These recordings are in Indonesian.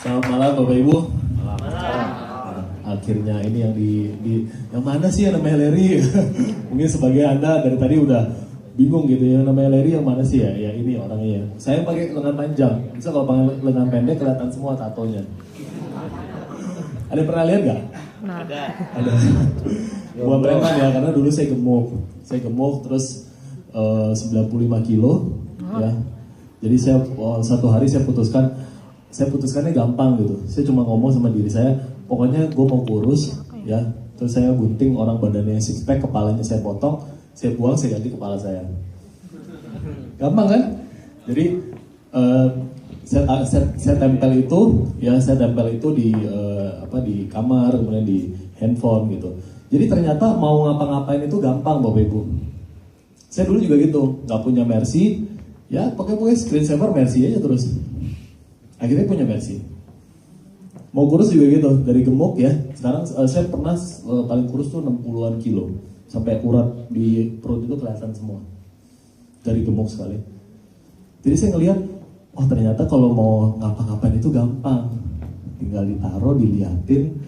Selamat malam Bapak Ibu. Akhirnya ini yang yang mana sih yang namanya Larry? Mungkin sebagai Anda dari tadi udah bingung gitu ya, namanya Larry yang mana sih ya? Ya ini orangnya. Saya pakai lengan panjang. Bisa kalau pakai lengan pendek kelihatan semua tatonya. Ada yang pernah lihat nggak? Ada. Buat preman ya, karena dulu saya gemuk terus 95 kilo ya. Jadi satu hari saya putuskannya gampang gitu. Saya cuma ngomong sama diri saya, pokoknya gue mau kurus ya. Terus saya gunting orang badannya six pack, kepalanya saya potong, saya buang, saya ganti kepala saya. Gampang kan? Jadi saya tempel itu di kamar, kemudian di handphone gitu. Jadi ternyata mau ngapa-ngapain itu gampang Bapak Ibu. Saya dulu juga gitu, nggak punya Mercy, ya pakai screensaver Mercy aja terus. Akhirnya punya Mercy. Mau kurus juga gitu, dari gemuk ya. Sekarang saya pernah paling kurus tuh 60-an kilo. Sampai urat di perut itu kelihatan semua. Dari gemuk sekali. Jadi saya ngelihat, oh ternyata kalau mau ngapa-ngapain itu gampang. Tinggal ditaruh, diliatin,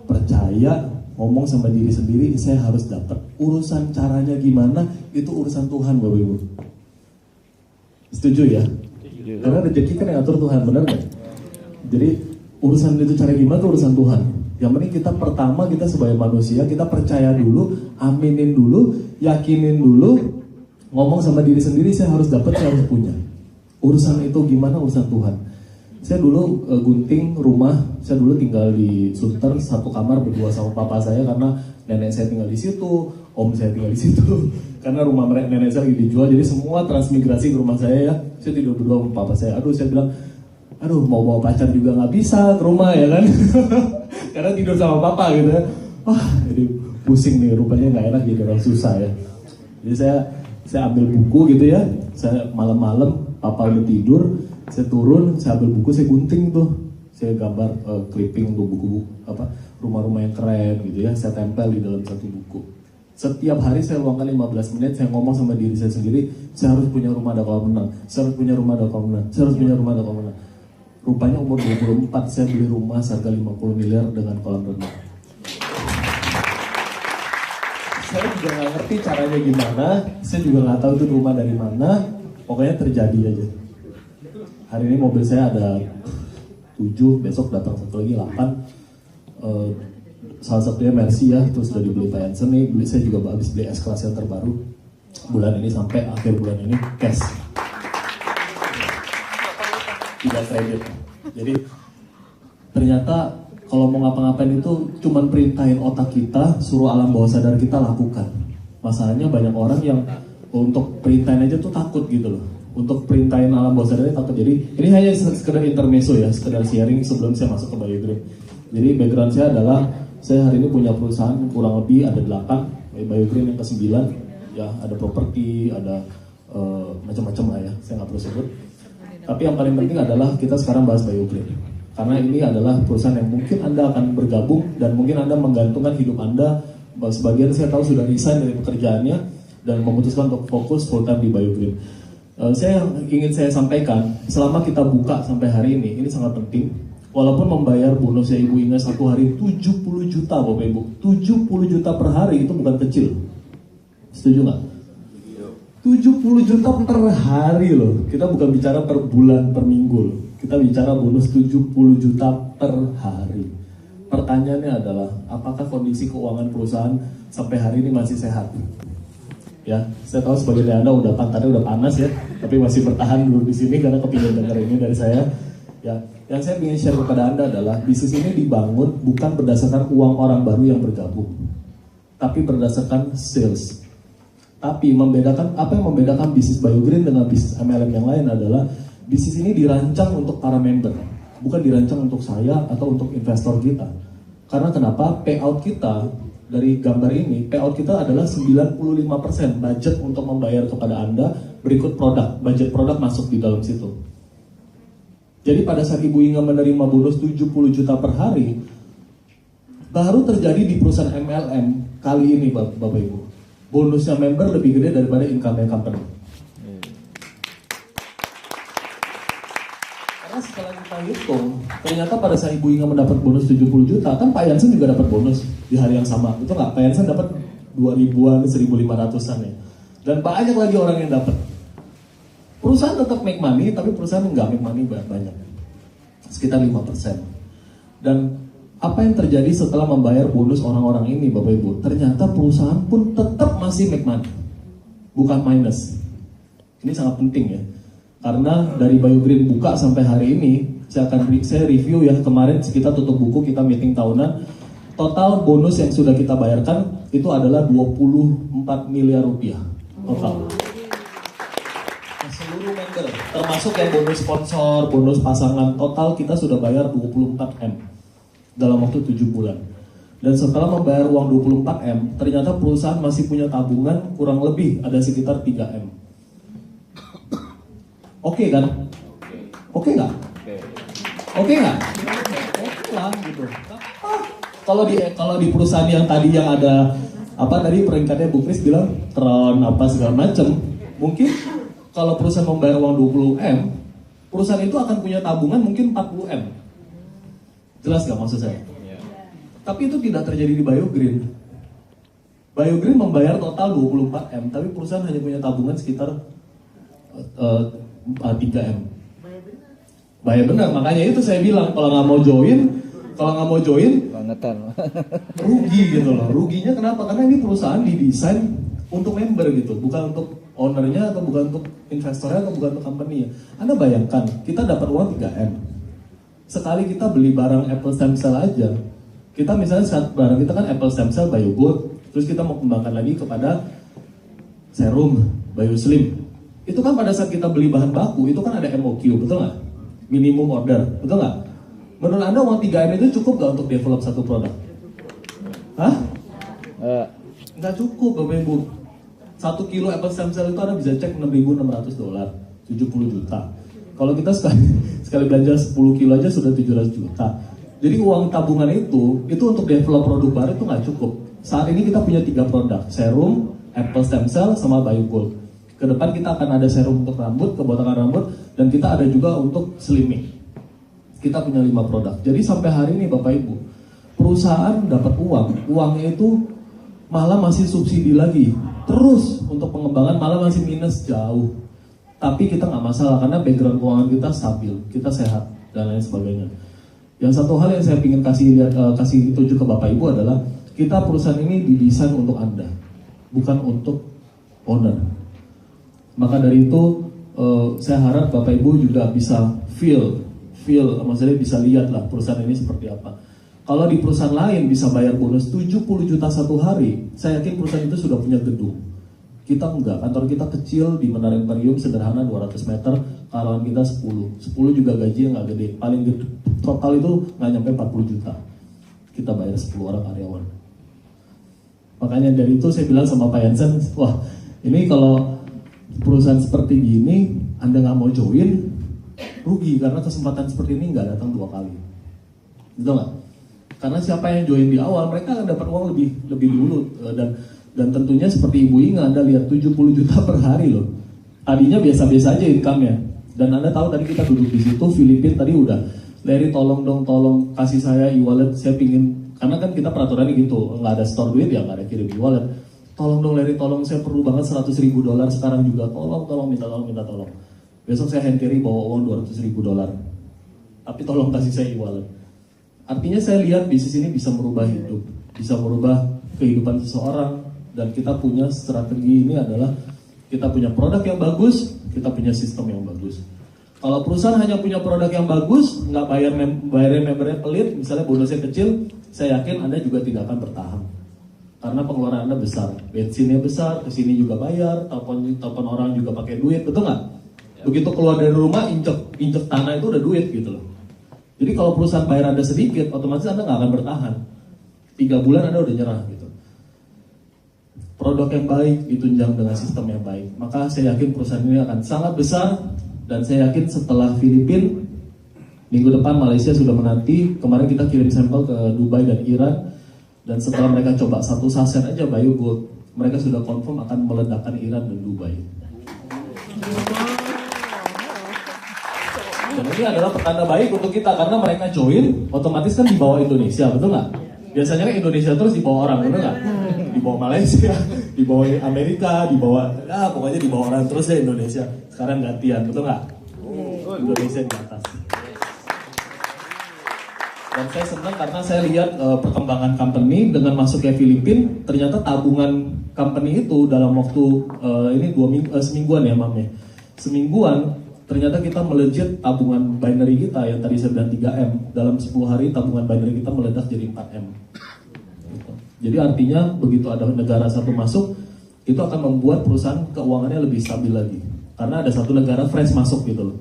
percaya, ngomong sama diri sendiri, saya harus dapat. Urusan caranya gimana, itu urusan Tuhan Bapak Ibu. Setuju ya? Karena rezeki kan yang atur Tuhan, benar nggak? Jadi urusan itu cara gimana itu urusan Tuhan. Yang penting kita sebagai manusia, kita percaya dulu, aminin dulu, yakinin dulu, ngomong sama diri sendiri, saya harus dapat, saya harus punya. Urusan itu gimana, urusan Tuhan. Saya dulu gunting rumah, saya dulu tinggal di Sunter, satu kamar berdua sama papa saya karena nenek saya tinggal di situ, om saya tinggal di situ. Karena rumah nenek saya lagi dijual, jadi semua transmigrasi ke rumah saya ya. Saya tidur berdua sama papa saya. Saya bilang, mau bawa pacar juga nggak bisa ke rumah ya kan. Karena tidur sama papa gitu ya. Wah, jadi pusing nih, rupanya nggak enak jadi orang susah ya. Jadi saya ambil buku gitu ya. Saya malam-malam, papa udah tidur, saya turun, saya ambil buku, saya gunting tuh. Saya gambar clipping untuk buku rumah-rumah yang keren gitu ya. Saya tempel di dalam satu buku. Setiap hari saya luangkan 15 menit, saya ngomong sama diri saya sendiri, saya harus punya rumah ada kolam renang, saya harus punya rumah ada kolam renang, saya harus punya rumah ada kolam renang. Rupanya umur 24 saya beli rumah seharga 50 miliar dengan kolam renang. Saya juga nggak ngerti caranya gimana, saya juga nggak tahu itu rumah dari mana, pokoknya terjadi aja. Hari ini mobil saya ada 7, besok datang satu lagi 8. Salah satunya Mercy ya, terus sudah dibeli Pak Yansen nih, saya juga habis beli S-Class yang terbaru bulan ini sampai akhir bulan ini cash, tidak kredit. Jadi ternyata kalau mau ngapa-ngapain itu cuman perintahin otak kita, suruh alam bawah sadar kita lakukan. Masalahnya banyak orang yang untuk perintahin aja tuh takut gitu loh, untuk perintahin alam bawah sadarnya takut. Jadi ini hanya sekedar intermezzo ya, sekedar sharing sebelum saya masuk ke Bayu Green. Jadi background saya adalah, saya hari ini punya perusahaan kurang lebih ada 8, Bayu Green yang ke-9 ya, ada properti, ada macam-macam lah ya, saya nggak perlu sebut. Tapi yang paling penting adalah kita sekarang bahas Bayu Green, karena ini adalah perusahaan yang mungkin Anda akan bergabung dan mungkin Anda menggantungkan hidup Anda. Sebagian saya tahu sudah resign dari pekerjaannya dan memutuskan untuk fokus full time di Bayu Green. Saya ingin saya sampaikan, selama kita buka sampai hari ini sangat penting. Walaupun membayar bonusnya Ibu Inga satu hari 70 juta Bapak Ibu, 70 juta per hari itu bukan kecil. Setuju nggak? 70 juta per hari loh. Kita bukan bicara per bulan, per minggu loh. Kita bicara bonus 70 juta per hari. Pertanyaannya adalah, apakah kondisi keuangan perusahaan sampai hari ini masih sehat? Ya, saya tahu sebagai Anda pantatnya udah panas ya, tapi masih bertahan dulu di sini karena kepingin dengar ini dari saya. Ya, yang saya ingin share kepada Anda adalah bisnis ini dibangun bukan berdasarkan uang orang baru yang bergabung, tapi berdasarkan sales. Tapi apa yang membedakan bisnis Bayu Green dengan bisnis MLM yang lain adalah bisnis ini dirancang untuk para member, bukan dirancang untuk saya atau untuk investor kita. Karena kenapa? Payout kita dari gambar ini, payout kita adalah 95% budget untuk membayar kepada Anda berikut produk, budget produk masuk di dalam situ. Jadi pada saat Ibu Inga menerima bonus 70 juta per hari, baru terjadi di perusahaan MLM kali ini Bapak Ibu. Bonusnya member lebih gede daripada income company. Karena setelah kita hitung, ternyata pada saat Ibu Inga mendapat bonus 70 juta, kan Pak Yansen juga dapat bonus di hari yang sama. Itu nggak? Pak Yansen dapat 2.000-an, 1.500-an ya. Dan banyak lagi orang yang dapat. Perusahaan tetap make money, tapi perusahaan nggak make money banyak. Sekitar 5%. Dan apa yang terjadi setelah membayar bonus orang-orang ini, Bapak Ibu? Ternyata perusahaan pun tetap masih make money. Bukan minus. Ini sangat penting ya. Karena dari BioGreen buka sampai hari ini, saya review ya, kemarin kita tutup buku, kita meeting tahunan. Total bonus yang sudah kita bayarkan itu adalah 24 miliar rupiah total. Nah, seluruh member, termasuk yang bonus sponsor, bonus pasangan, total kita sudah bayar 24M dalam waktu 7 bulan. Dan setelah membayar uang 24M, ternyata perusahaan masih punya tabungan kurang lebih ada sekitar 3M. Oke kan? Oke nggak? Oke nggak? Oke lah gitu. Kalau di perusahaan yang tadi yang ada apa tadi peringkatnya Bu Kris bilang Tron apa segala macam, mungkin kalau perusahaan membayar uang 20M, perusahaan itu akan punya tabungan mungkin 40M. Jelas nggak maksud saya? Tapi itu tidak terjadi di BioGreen. BioGreen membayar total 24M, tapi perusahaan hanya punya tabungan sekitar 3M. Bahaya benar, makanya itu saya bilang kalau nggak mau join, bangetan. rugi gitu loh. Ruginya kenapa? Karena ini perusahaan didesain untuk member gitu, bukan untuk ownernya atau bukan untuk investornya atau bukan untuk company-nya. Anda bayangkan, kita dapat uang 3M. Sekali kita beli barang Apple stem cell aja, kita misalnya saat barang kita kan Apple stem cell BioGold, terus kita mau kembangkan lagi kepada serum BioSlim. Itu kan pada saat kita beli bahan baku, itu kan ada MOQ, betul nggak? Minimum order, betul nggak? Menurut Anda uang 3M itu cukup nggak untuk develop satu produk? Hah? Nggak cukup, Bapak Ibu. 1 kilo Apple stem cell itu Anda bisa cek $6.600, 70 juta. Kalau kita sekali belanja 10 kilo aja sudah 700 juta. Jadi uang tabungan itu untuk develop produk baru itu nggak cukup. Saat ini kita punya 3 produk, serum, Apple stem cell, sama BioGold. Kedepan kita akan ada serum untuk rambut, kebotakan rambut, dan kita ada juga untuk slimming. Kita punya 5 produk. Jadi sampai hari ini Bapak Ibu, perusahaan dapat uangnya itu malah masih subsidi lagi. Terus untuk pengembangan malah masih minus jauh. Tapi kita nggak masalah karena background keuangan kita stabil, kita sehat dan lain sebagainya. Yang satu hal yang saya ingin kasih tunjuk ke Bapak Ibu adalah kita perusahaan ini didesain untuk Anda, bukan untuk owner. Maka dari itu saya harap Bapak Ibu juga bisa feel, maksudnya bisa lihat lah perusahaan ini seperti apa. Kalau di perusahaan lain bisa bayar bonus 70 juta satu hari, saya yakin perusahaan itu sudah punya gedung. Kita enggak, kantor kita kecil di Menara Imperium, sederhana 200 meter, karyawan kita 10 juga gaji yang nggak gede, paling gede, total itu nggak nyampe 40 juta. Kita bayar 10 orang karyawan. Makanya dari itu saya bilang sama Pak Yansen, wah ini kalau perusahaan seperti gini, Anda nggak mau join, rugi karena kesempatan seperti ini nggak datang 2 kali, betul nggak? Karena siapa yang join di awal, mereka akan dapat uang lebih dulu dan tentunya seperti Ibu Inga, Anda lihat 70 juta per hari loh. Tadinya biasa-biasa aja income-nya, dan Anda tahu tadi kita duduk di situ, Filipina tadi udah, Larry tolong kasih saya e-wallet, saya pingin, karena kan kita peraturannya gitu, nggak ada store duit ya nggak ada kirim e-wallet. Tolong dong Larry, tolong saya perlu banget $100.000 sekarang juga. Tolong, minta tolong. Besok saya hand carry bawa uang $200.000. Tapi tolong kasih saya e-wallet. Artinya saya lihat bisnis ini bisa merubah hidup, bisa merubah kehidupan seseorang. Dan kita punya strategi ini adalah kita punya produk yang bagus, kita punya sistem yang bagus. Kalau perusahaan hanya punya produk yang bagus, nggak bayar membernya pelit, misalnya bonusnya kecil, saya yakin Anda juga tidak akan bertahan. Karena pengeluaran Anda besar, bensinnya besar, kesini juga bayar, telepon orang juga pakai duit, betul nggak? Begitu keluar dari rumah, injek tanah itu udah duit gitu loh. Jadi kalau perusahaan bayar Anda sedikit, otomatis Anda nggak akan bertahan. 3 bulan Anda udah nyerah gitu. Produk yang baik ditunjang dengan sistem yang baik. Maka saya yakin perusahaan ini akan sangat besar, dan saya yakin setelah Filipina, minggu depan Malaysia sudah menanti. Kemarin kita kirim sampel ke Dubai dan Iran. Dan setelah mereka coba 1 saset aja BioGold, mereka sudah confirm akan meledakkan Iran dan Dubai. Dan ini adalah pertanda baik untuk kita karena mereka join, otomatis kan dibawa Indonesia, betul nggak? Biasanya kan Indonesia terus dibawa orang, betul nggak? Dibawa Malaysia, dibawa Amerika, dibawa, ya pokoknya dibawa orang terus ya Indonesia. Sekarang gantian, betul nggak? Indonesia di atas. Dan saya senang karena saya lihat perkembangan company dengan masuknya Filipina, ternyata tabungan company itu dalam waktu semingguan ya Mam ya. Semingguan ternyata kita melejit tabungan binary kita yang tadi saya bilang 3M. Dalam 10 hari tabungan binary kita meledak jadi 4M. Gitu. Jadi artinya begitu ada negara satu masuk, itu akan membuat perusahaan keuangannya lebih stabil lagi. Karena ada satu negara fresh masuk gitu loh.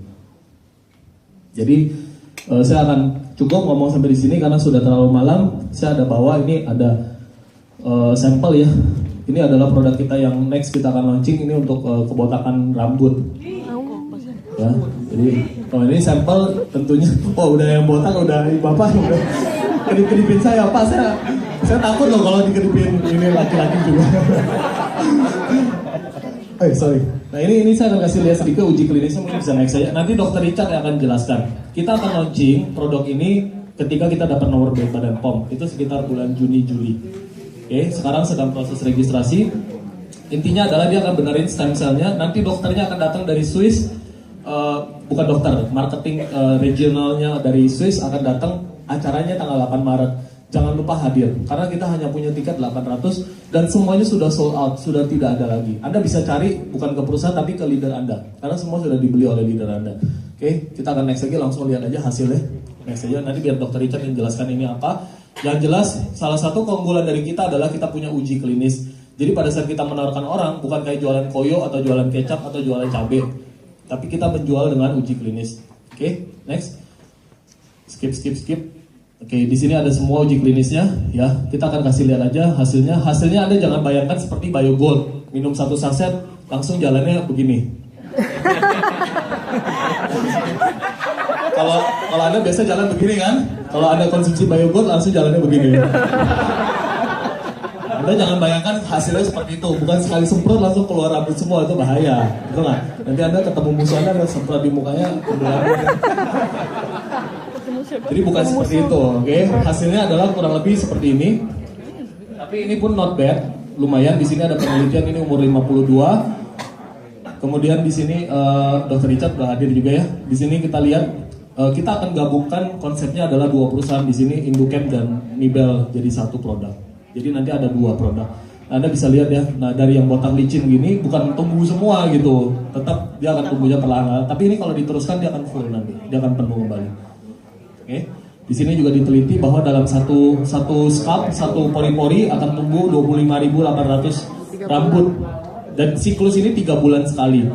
Jadi saya akan cukup ngomong sampai di sini karena sudah terlalu malam. Saya ada bawa ini ada sampel ya. Ini adalah produk kita yang next kita akan launching, ini untuk kebotakan rambut. Ya, jadi ini sampel tentunya. Oh udah yang botak udah bapak udah kedip-kedipin saya Pak. Saya takut loh kalau dikedipin ini laki-laki juga. Sorry. Nah ini saya akan kasih lihat sedikit uji klinisnya, mungkin bisa naik saja. Nanti Dokter Richard yang akan jelaskan. Kita akan launching produk ini ketika kita dapat nomor Badan POM. Itu sekitar bulan Juni-Juli. Oke, sekarang sedang proses registrasi. Intinya adalah dia akan benerin stem cell-nya. Nanti dokternya akan datang dari Swiss. Bukan dokter, marketing regionalnya dari Swiss akan datang. Acaranya tanggal 8 Maret. Jangan lupa hadir, karena kita hanya punya tiket 800 dan semuanya sudah sold out, sudah tidak ada lagi. Anda bisa cari bukan ke perusahaan tapi ke leader Anda, karena semua sudah dibeli oleh leader Anda. Oke, kita akan next lagi, langsung lihat aja hasilnya. Next aja, nanti biar Dokter Richard yang jelaskan ini apa. Yang jelas, salah satu keunggulan dari kita adalah kita punya uji klinis. Jadi pada saat kita menawarkan orang, bukan kayak jualan koyo atau jualan kecap atau jualan cabai, tapi kita menjual dengan uji klinis. Oke, next. Skip. Oke, di sini ada semua uji klinisnya, ya. Kita akan kasih lihat aja hasilnya. Hasilnya Anda jangan bayangkan seperti BioGold, minum 1 saset langsung jalannya begini. Kalau Anda biasa jalan begini kan? Kalau Anda konsumsi BioGold langsung jalannya begini. Anda jangan bayangkan hasilnya seperti itu. Bukan sekali semprot langsung keluar rambut semua, itu bahaya. Betul nggak? Nanti Anda ketemu musuh Anda semprot di mukanya, jadi bukan seperti itu, oke? Hasilnya adalah kurang lebih seperti ini. Tapi ini pun not bad, lumayan. Di sini ada penelitian, ini umur 52. Kemudian di sini Dr. Richard udah hadir juga ya. Di sini kita lihat kita akan gabungkan, konsepnya adalah 2 perusahaan di sini, Induchem dan Nibel jadi satu produk. Jadi nanti ada 2 produk. Anda bisa lihat ya, nah dari yang botak licin gini bukan tumbuh semua gitu, tetap dia akan tumbuhnya perlahan. Tapi ini kalau diteruskan dia akan full nanti, dia akan penuh kembali. Oke, di sini juga diteliti bahwa dalam satu scalp, satu pori-pori akan tumbuh 25.800 rambut dan siklus ini 3 bulan sekali.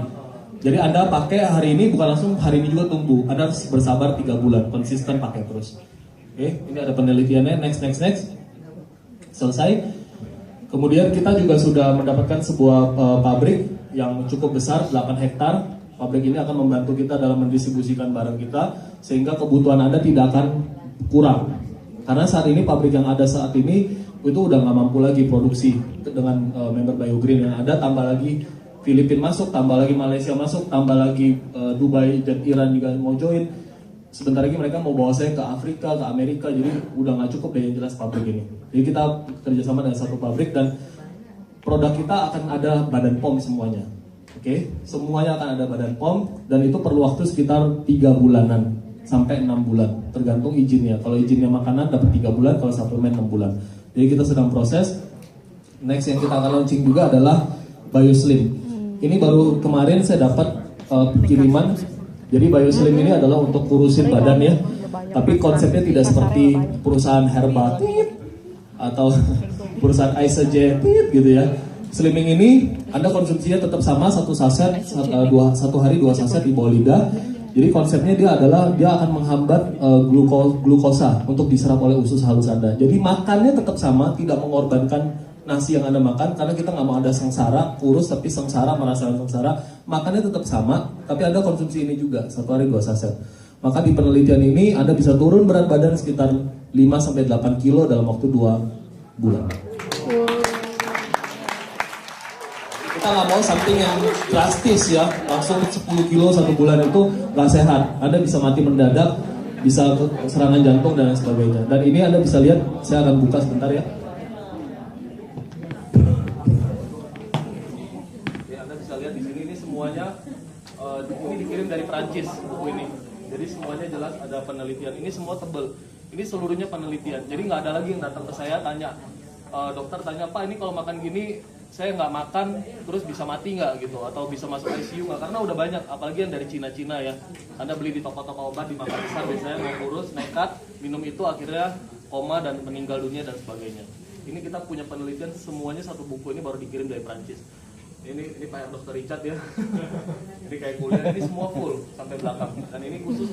Jadi Anda pakai hari ini bukan langsung hari ini juga tumbuh. Anda harus bersabar 3 bulan, konsisten pakai terus. Oke, ini ada penelitiannya. Next. Selesai. Kemudian kita juga sudah mendapatkan sebuah pabrik yang cukup besar, 8 hektar. Pabrik ini akan membantu kita dalam mendistribusikan barang kita sehingga kebutuhan Anda tidak akan kurang. Karena saat ini pabrik yang ada saat ini itu udah nggak mampu lagi produksi dengan member BioGreen yang ada, tambah lagi Filipina masuk, tambah lagi Malaysia masuk, tambah lagi Dubai dan Iran juga mau join. Sebentar lagi mereka mau bawa saya ke Afrika, ke Amerika, jadi udah nggak cukup deh yang jelas pabrik ini. Jadi kita kerjasama dengan satu pabrik dan produk kita akan ada Badan POM semuanya. Oke, semuanya akan ada Badan POM dan itu perlu waktu sekitar 3 bulanan sampai 6 bulan, tergantung izinnya. Kalau izinnya makanan dapat 3 bulan, kalau suplemen 6 bulan. Jadi kita sedang proses. Next yang kita akan launching juga adalah BioSlim. Ini baru kemarin saya dapat kiriman. Jadi BioSlim ini adalah untuk kurusin badan ya. Tapi konsepnya tidak seperti perusahaan herbal atau perusahaan Isogen gitu ya. Slimming ini Anda konsumsinya tetap sama, 1 saset, 1 hari 2 saset di bawah lidah. Jadi konsepnya dia adalah dia akan menghambat glukosa untuk diserap oleh usus halus Anda. Jadi makannya tetap sama, tidak mengorbankan nasi yang Anda makan karena kita nggak mau ada sengsara, kurus tapi sengsara, merasakan sengsara. Makannya tetap sama, tapi Anda konsumsi ini juga 1 hari 2 saset. Maka di penelitian ini Anda bisa turun berat badan sekitar 5-8 kilo dalam waktu 2 bulan. kita nggak mau something yang drastis ya, langsung 10 kilo 1 bulan itu nggak sehat. Anda bisa mati mendadak, bisa serangan jantung dan lain sebagainya. Dan ini Anda bisa lihat, saya akan buka sebentar ya. Oke, Anda bisa lihat di sini ini semuanya ini dikirim dari Prancis buku ini. Jadi semuanya jelas ada penelitian. Ini semua tebel. Ini seluruhnya penelitian. Jadi nggak ada lagi yang datang ke saya tanya, dokter tanya, Pak ini kalau makan gini saya nggak makan terus bisa mati nggak gitu, atau bisa masuk ICU nggak, karena udah banyak, apalagi yang dari Cina ya. Anda beli di toko-toko obat di Makassar biasanya mau kurus, nekat minum itu akhirnya koma dan meninggal dunia dan sebagainya. Ini kita punya penelitian semuanya, satu buku ini baru dikirim dari Prancis. Ini Pak Dr. Richard ya. Ini kayak kuliah, ini semua full sampai belakang. Dan ini khusus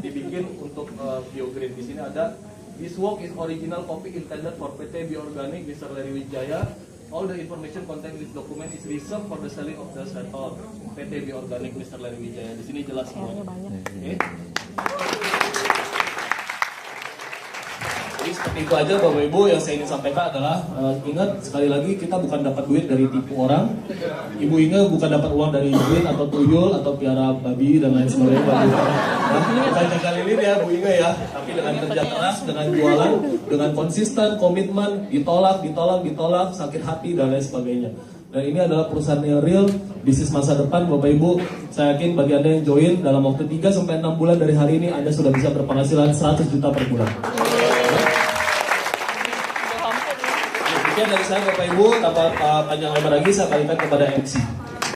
dibikin untuk BioGreen. Di sini ada, this work is original copy intended for PT Bioorganic Mr. Larry Wijaya. All the information contained in this document is reserved for the selling of the settle PT Bioorganic Mr. Larry Wijaya. Di sini jelas semua. Oke. Jadi seperti itu aja Bapak Ibu yang saya ingin sampaikan adalah ingat sekali lagi, kita bukan dapat duit dari tipu orang. Ibu Inge bukan dapat uang dari jin atau tuyul atau piara babi dan lain sebagainya. Bukan jaga lilin ya Bu Inge ya, tapi dengan kerja keras, dengan jualan, dengan konsisten, komitmen, ditolak, sakit hati dan lain sebagainya. Dan ini adalah perusahaan yang real, bisnis masa depan Bapak Ibu. Saya yakin bagi Anda yang join dalam waktu 3-6 bulan dari hari ini, Anda sudah bisa berpenghasilan 100 juta per bulan. Sekian dari saya Bapak Ibu, tanpa panjang lebar lagi saya berikan kepada MC.